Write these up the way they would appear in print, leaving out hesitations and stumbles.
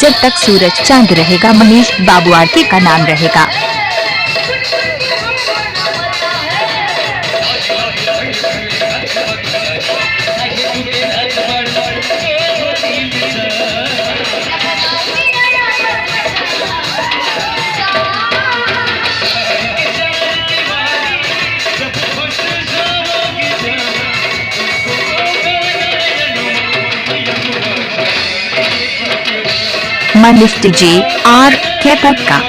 जब तक सूरज चांद रहेगा मनीष बाबू आरती का नाम रहेगा। मनीष जी आर कैपट का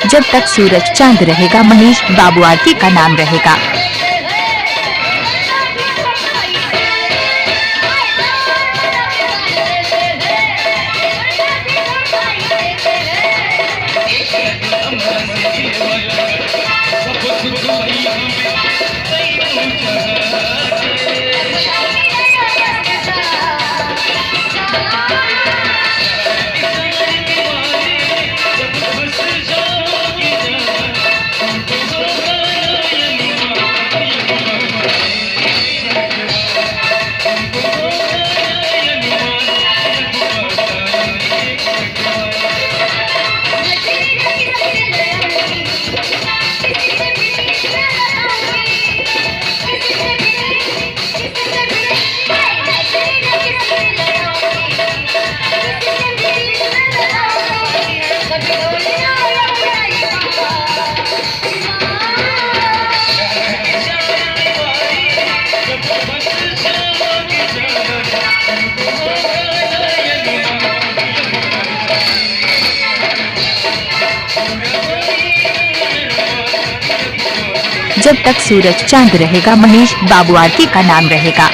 जब तक सूरज चांद रहेगा मनीष बाबू आरती का नाम रहेगा। जब तक सूरज चांद रहेगा मनीष बाबू आरती का नाम रहेगा।